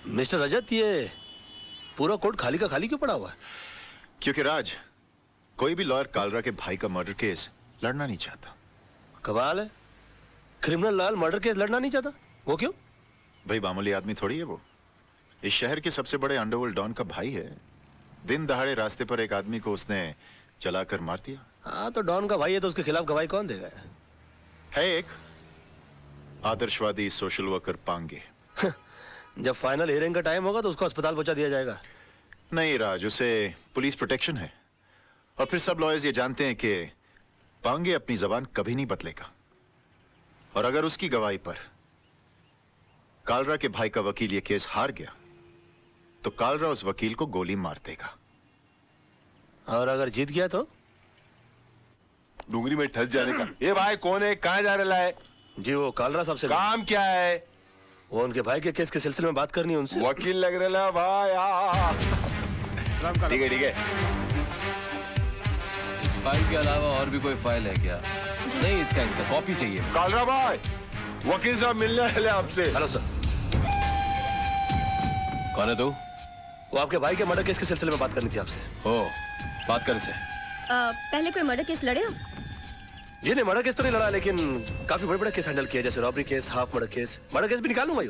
Mister रजत, ये पूरा court खाली का खाली क्यों पड़ा हुआ है? क्योंकि राज, कोई भी लॉयर कालरा के भाई का मर्डर केस लड़ना नहीं चाहता। कमाल है, क्रिमिनल लाल मर्डर केस लड़ना नहीं चाहता। वो क्यों? भाई मामूली आदमी थोड़ी है वो, इस शहर के सबसे बड़े अंडरवर्ल्ड डॉन का भाई है। दिन दहाड़े रास्ते पर एक आदमी को उसने चलाकर मार दिया। हाँ, तो डॉन का भाई है तो उसके खिलाफ गवाही कौन देगा? है एक आदर्शवादी सोशल वर्कर पांगे। जब फाइनल हियरिंग का टाइम होगा तो उसको अस्पताल पहुंचा दिया जाएगा। नहीं राज, उसे पुलिस प्रोटेक्शन है। और फिर सब लॉयर्स ये जानते हैं कि पांगे अपनी जबान कभी नहीं बदलेगा। और अगर उसकी गवाही पर कालरा के भाई का वकील ये केस हार गया तो कालरा उस वकील को गोली मार देगा। और अगर जीत गया तो डूंगरी में ठस जाने का। ये भाई कौन है, कहाँ जा रहा है? जी वो कालरा साहब से काम क्या है? वो उनके भाई के केस के सिलसिले में बात करनी है उनसे। वकील लग रहा भाई। ठीक है ठीक है। इस फाइल के अलावा और भी कोई फाइल है क्या? नहीं, इसका कॉपी चाहिए। कालरा भाई, वकील साहब मिलने वाले आपसे। Hello sir. कौन है तू? वो आपके भाई के मर्डर केस के सिलसिले में बात करनी थी आपसे। ओ, बात कर इसे। पहले कोई मर्डर केस लड़े हो? जी नहीं, मर्डर केस तो नहीं लड़ा, लेकिन काफी बड़े बड़े केस हैंडल किए, जैसे robbery case, half murder case. Murder case भी निकालूं भाई।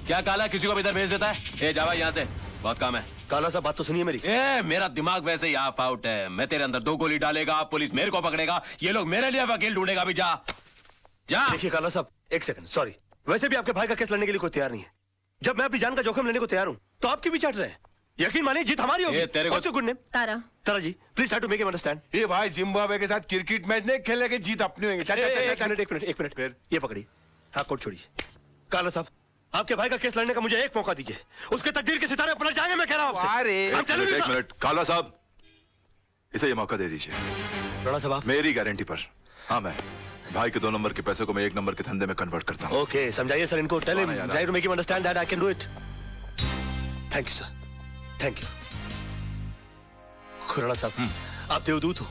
क्या काला किसी को भी इधर भेज देता है? जा भाई यहाँ से, बहुत काम है। काला साहब बात तो सुनिए मेरी। मेरा दिमाग वैसे ही ऑफ आउट है। मैं तेरे अंदर 2 गोली डालेगा, पुलिस मेरे को पकड़ेगा, ये लोग मेरे लिए वकील ढूंढेगा। भी जा जा। देखिए काला साहब, एक सेकंड, सॉरी। वैसे भी आपके भाई का केस लड़ने के लिए कोई तैयार नहीं है। जब मैं अपनी जान का जोखिम लेने को तैयार हूँ तो आपकी भी चाट रहे हैं। यकीन मानिए जीत हमारी होगी। तेरे को good name Tara. Tara ji, please try to make him understand. ये भाई जिम्बाब्वे के साथ क्रिकेट मैच नहीं खेलेंगे, जीत अपनी होगी। एक मिनट फिर ये पकड़िए। हाँ, कोर्ट छोड़िए। काला साहब, आपके भाई का केस लड़ने का मुझे एक मौका दीजिए, उसके तकदीर के सितारे पलट जाएंगे। मैं कह रहा हूँ आपसे। एक मिनट काला साहब, इसे ये मौका दे दीजिए। राणा साहब, मेरी गारंटी पर। हाँ, मैं भाई के 2 नंबर के पैसे को मैं 1 नंबर के धंधे में कन्वर्ट करता हूँ। ओके, समझाइए सर इनको। Tell him, try to make him understand that I can do it. Thank you sir, thank you. Khurana साहब, आप देवदूत हो,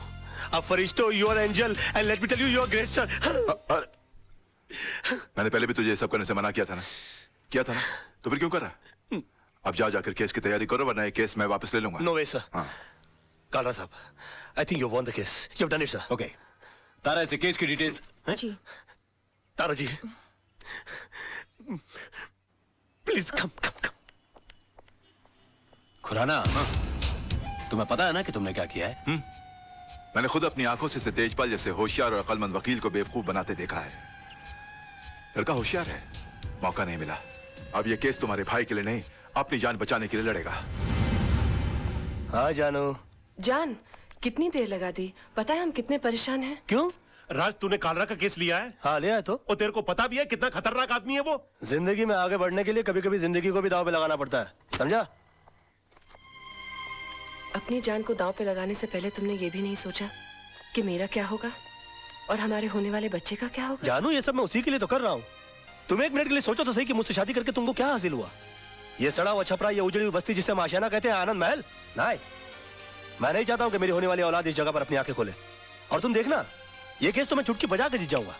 आप फरिश्ते हो, you are angel and let me tell you, you are great sir. मैंने पहले भी तुझे ये सब करने से मना किया था ना? तो फिर क्यों कर रहा है? अब जाकर केस की तैयारी करो, वरना ये केस मैं वापस ले लूंगा। No way sir. हाँ। कालरा साहब, I think you won the case, you have done it sir. Okay, Tara इसे केस की डिटेल्स। जी। Tara ji, please come come come. Khurana, तुम्हें पता है ना कि तुमने क्या किया है? मैंने खुद अपनी आंखों से तेजपाल जैसे होशियार और अक्लमंद वकील को बेवकूफ बनाते देखा है। लड़का होशियार है, मौका नहीं मिला। अब ये केस तुम्हारे भाई के लिए नहीं, अपनी जान बचाने के लिए लड़ेगा। हाँ जानो। जान, कितनी देर लगा दी? पता है हम कितने परेशान हैं। क्यों? राज, तूने कालरा का केस लिया है? हाँ लिया है। तो और तेरे को पता भी है कितना खतरनाक आदमी है वो? जिंदगी में आगे बढ़ने के लिए कभी कभी जिंदगी को भी दांव पे लगाना पड़ता है, समझा? अपनी जान को दांव पे लगाने से पहले तुमने ये भी नहीं सोचा कि मेरा क्या होगा और हमारे होने वाले बच्चे का क्या होगा? जानू, ये सब मैं उसी के लिए तो कर रहा हूँ। तुम एक मिनट के लिए सोचो तो सही कि मुझसे शादी करके तुमको क्या हासिल हुआ? ये सड़ा हुआ छपरा, ये उजड़ी हुई बस्ती जिसे हम आशियाना कहते हैं, आनंद महल? नहीं, मैं नहीं चाहता हूँ कि मेरी होने वाली औलाद इस जगह पर अपनी आंखें खोले। और तुम देखना, ये केस तो मैं चुटकी बजा के जीत जाऊंगा।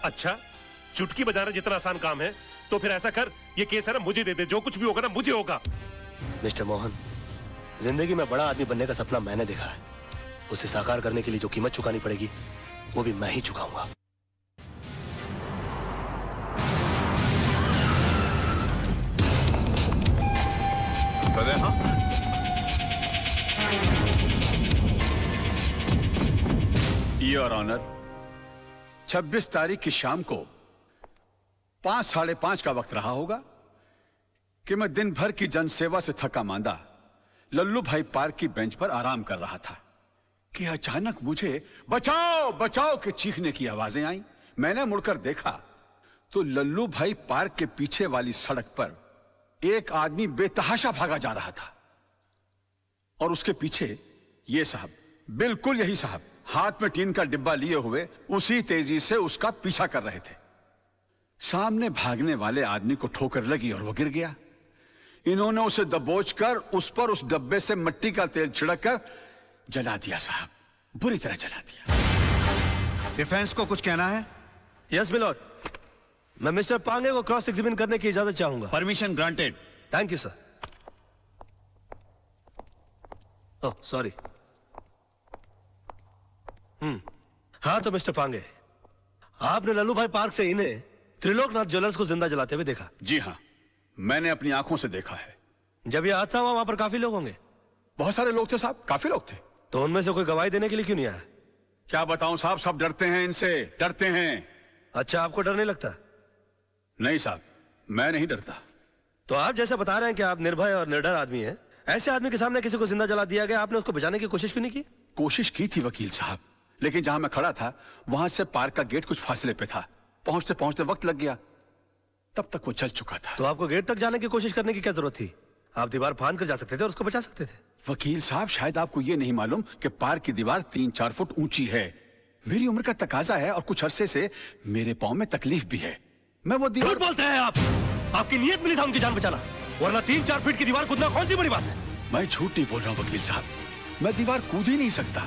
अच्छा, चुटकी बजाना जितना आसान काम है तो फिर ऐसा कर, ये केस है ना मुझे दे दे, जो कुछ भी होगा ना मुझे होगा। मिस्टर मोहन, जिंदगी में बड़ा आदमी बनने का सपना मैंने देखा है। उसे साकार करने के लिए जो कीमत चुकानी पड़ेगी वो भी मैं ही चुकाऊंगा। योर ऑनर, 26 तारीख की शाम को 5, साढ़े 5 का वक्त रहा होगा कि मैं दिन भर की जनसेवा से थका मांदा लल्लू भाई पार्क की बेंच पर आराम कर रहा था कि अचानक मुझे बचाओ बचाओ के चीखने की आवाजें आई। मैंने मुड़कर देखा तो लल्लू भाई पार्क के पीछे वाली सड़क पर एक आदमी बेतहाशा भागा जा रहा था और उसके पीछे ये साहब, बिल्कुल यही साहब, हाथ में टीन का डिब्बा लिए हुए उसी तेजी से उसका पीछा कर रहे थे। सामने भागने वाले आदमी को ठोकर लगी और वो गिर गया। इन्होंने उसे दबोचकर उस पर उस डब्बे से मिट्टी का तेल छिड़ककर जला दिया साहब, बुरी तरह जला दिया। डिफेंस को कुछ कहना है? Yes milord. मैं मिस्टर पांगे को क्रॉस एग्जामिन करने की इजाजत चाहूंगा। Permission granted. Thank you sir. Oh sorry. हाँ तो मिस्टर पांगे, आपने लल्लू भाई पार्क से इन्हें त्रिलोकनाथ ज्वेलर्स को जिंदा जलाते हुए देखा? जी हाँ, मैंने अपनी आंखों से देखा है। जब यह हादसा हुआ वहां पर काफी लोग होंगे? बहुत सारे लोग थे साहब, काफी लोग थे। तो उनमें से कोई गवाही देने के लिए क्यों नहीं आया? क्या बताऊं साहब, सब डरते हैं इनसे, डरते हैं। अच्छा, आपको डर नहीं लगता? नहीं साहब, मैं नहीं डरता। तो आप जैसे बता रहे हैं कि आप निर्भय और निडर आदमी हैं, ऐसे आदमी के सामने किसी को जिंदा जला दिया गया, आपने उसको बचाने की कोशिश क्यों नहीं की? कोशिश की थी वकील साहब, लेकिन जहां मैं खड़ा था वहां से पार्क का गेट कुछ फासले पे था। पहुंचते पहुंचते वक्त लग गया, तब तक वो चल चुका था। तो आपको गेट तक जाने की कोशिश करने की क्या जरूरत थी? आप दीवार फांद कर जा सकते थे और उसको बचा सकते थे। वकील साहब, शायद आपको ये नहीं मालूम कि पार्क की दीवार 3-4 फुट ऊंची है। मेरी उम्र का तकाजा है और कुछ अरसे से मेरे पांव में तकलीफ भी है। मैं वो दीवार... झूठ बोलते हैं आप। आपकी नीयत मिली था उनकी जान बचाना, वरना 3-4 फीट की दीवार कूदना कौन सी बड़ी बात है? मैं झूठ नहीं बोल रहा हूँ वकील साहब, मैं दीवार कूद ही नहीं सकता।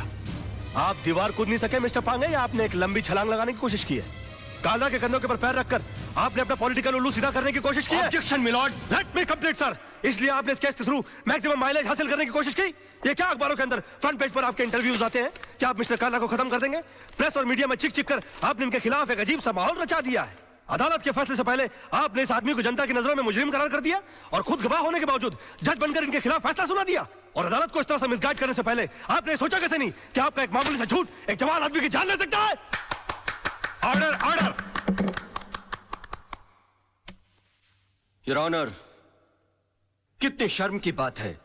आप दीवार कूद नहीं सके मिस्टर पांगे, या आपने एक लंबी छलांग लगाने की कोशिश की है? काला के कंधों के ऊपर पैर रखकर आपने अपना पॉलिटिकल उल्लू सीधा करने की कोशिश की है? Objection milord. Let me complete sir. इसलिए आपने इस केस के थ्रू मैक्सिमम माइलेज हासिल करने की कोशिश की? ये क्या अखबारों के अंदर फ्रंट पेज पर आपके इंटरव्यूज आते हैं? क्या आप मिस्टर काला को खत्म कर देंगे? प्रेस और मीडिया में चिक चिक कर आपने इनके खिलाफ एक अजीब सा माहौल रचा दिया है। अदालत के फैसले से पहले आपने इस आदमी को जनता की नजरों में मुजरिम करार कर दिया और खुद गवाह होने के बावजूद जज बनकर इनके खिलाफ फैसला सुना दिया। और अदालत को इस तरह से मिसगाइड करने से पहले आपने सोचा कैसे नहीं कि आपका एक मामूली सा झूठ एक जवान आदमी की जान ले सकता है? Order, order. योर ऑनर, कितने शर्म की बात है,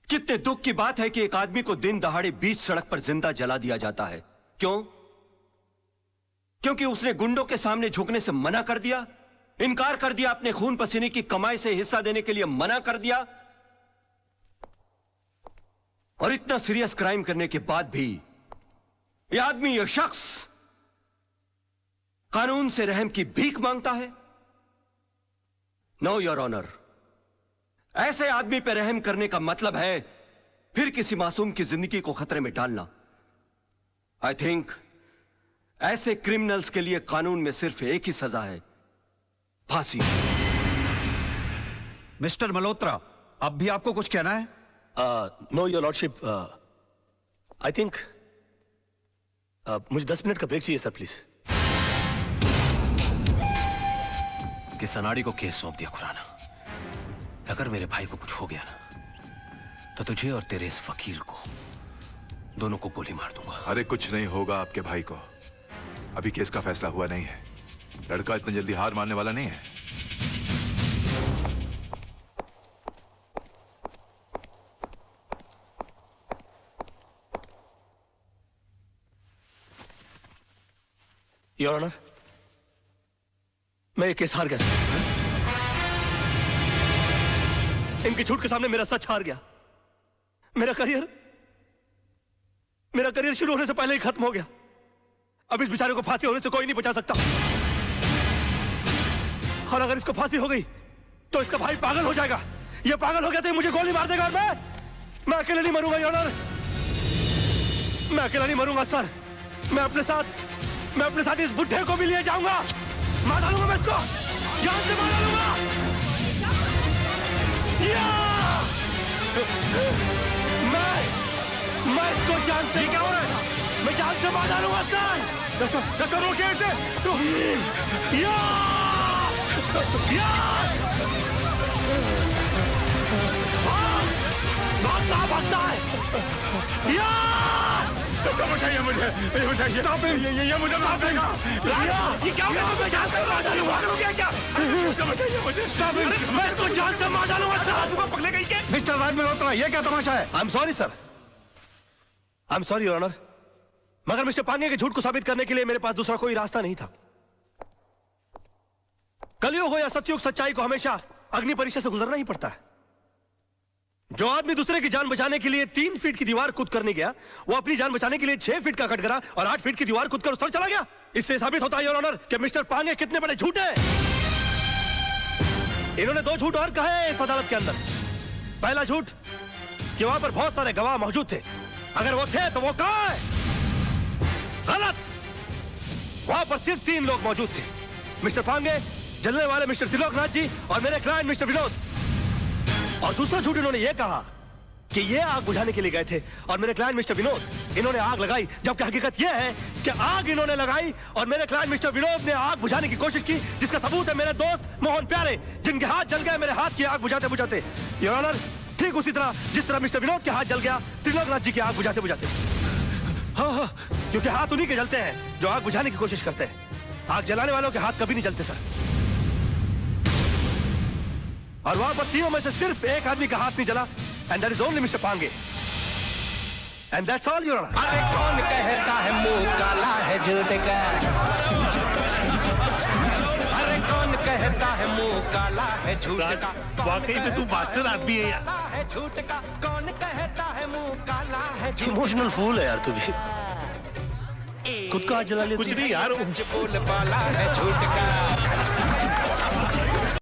कितने दुख की बात है कि एक आदमी को दिन दहाड़े बीच सड़क पर जिंदा जला दिया जाता है। क्यों? क्योंकि उसने गुंडों के सामने झुकने से मना कर दिया, इनकार कर दिया, अपने खून पसीने की कमाई से हिस्सा देने के लिए मना कर दिया। और इतना सीरियस क्राइम करने के बाद भी यह आदमी, यह शख्स कानून से रहम की भीख मांगता है। नो योर ऑनर, ऐसे आदमी पर रहम करने का मतलब है फिर किसी मासूम की जिंदगी को खतरे में डालना। आई थिंक ऐसे क्रिमिनल्स के लिए कानून में सिर्फ एक ही सजा है, फांसी। मिस्टर मल्होत्रा, अब भी आपको कुछ कहना है? Know your lordship, I think मुझे 10 मिनट का ब्रेक चाहिए सर, प्लीज। कि सनाड़ी को केस सौंप दिया खुराना। अगर मेरे भाई को कुछ हो गया ना, तो तुझे और तेरे इस वकील को दोनों को गोली मार दूंगा। अरे कुछ नहीं होगा आपके भाई को, अभी केस का फैसला हुआ नहीं है। लड़का इतना जल्दी हार मानने वाला नहीं है। योर ऑनर, मैं ये केस हार गया। इनके झूठ के सामने मेरा सच हार गया। मेरा करियर शुरू होने से पहले ही खत्म हो गया। अब इस बेचारे को फांसी होने से कोई नहीं बचा सकता। और अगर इसको फांसी हो गई तो इसका भाई पागल हो जाएगा। ये पागल हो गया तो ये मुझे गोली मार देगा और मैं अकेले नहीं मरूंगा योर ऑनर। मैं अकेला नहीं मरूंगा सर। मैं अपने साथ इस बुढ़े को भी लिए जाऊंगा। मार डालूंगा मैं इसको, जान से मार डालूंगा। मैं इसको जान से, क्या हो रहा है? मैं जान से मार डालूंगा सर। रोकिए इसे। भागता है। बचाइए मुझे, बचाइए। ये मुझे मार देगा। ये क्या हो गया? मैं जान से मार डालूंगा। क्या? बचाइए मुझे। मैं इसको जान से मार डालूंगा सर। पकड़े गई के? मिस्टर राज मल्होत्रा, ये क्या तमाशा है? I am sorry sir, I am sorry your honour, मगर मिस्टर पांगे के झूठ को साबित करने के लिए मेरे पास दूसरा कोई रास्ता नहीं था। कलयुग हो या सतयुग, सच्चाई को हमेशा अग्नि परीक्षा से गुजरना ही पड़ता है। जो आदमी दूसरे की जान बचाने के लिए 3 फीट की दीवार कूद करने गया, वो अपनी जान बचाने के लिए 6 फीट का कटघरा और 8 फीट की दीवार कूद कर उस तरफ चला गया। इससे साबित होता है योर ऑनर कि मिस्टर पांगे कितने बड़े झूठ हैं। इन्होंने 2 झूठ और कहे इस अदालत के अंदर। पहला झूठ कि वहां पर बहुत सारे गवाह मौजूद थे, अगर वो थे तो वो कहां है? गलत। वहां पर सिर्फ 3 लोग मौजूद थे, मिस्टर पांगे, जलने वाले मिस्टर त्रिलोकनाथ जी और मेरे क्लाइंट मिस्टर विनोद। और दूसरा झूठ इन्होंने ये कहा कि ये आग बुझाने के लिए गए थे और मेरे क्लाइंट मिस्टर विनोद इन्होंने आग लगाई, जबकि हकीकत यह है कि आग इन्होंने लगाई और मेरे क्लाइंट मिस्टर विनोद ने आग बुझाने की कोशिश की, जिसका सबूत है मेरे दोस्त मोहन प्यारे, जिनके हाथ जल गए मेरे हाथ की आग बुझाते बुझाते। योर ऑनर, ठीक उसी तरह जिस तरह मिस्टर विनोद के हाथ जल गया त्रिलोकनाथ जी की आग बुझाते बुझाते। हाँ, क्योंकि हाथ उन्हीं के जलते हैं जो आग बुझाने की कोशिश करते हैं। आग जलाने वालों के हाथ कभी नहीं जलते सर। और वहां पर तीनों में से सिर्फ एक आदमी का हाथ नहीं जला, and that is only mister Pange, and that's all your honour. अरे कौन कहता है मुंह काला है झूठ का? अरे कौन कहता है मुंह काला है झूठ का? वाकई में तू मास्टर आदमी है यार। झूठ का कौन कहता है मुंह काला है? इमोशनल फूल है यार तू भी, खुद का हाथ जला लिया। कुछ नहीं यार, बोल वाला है झूठ का।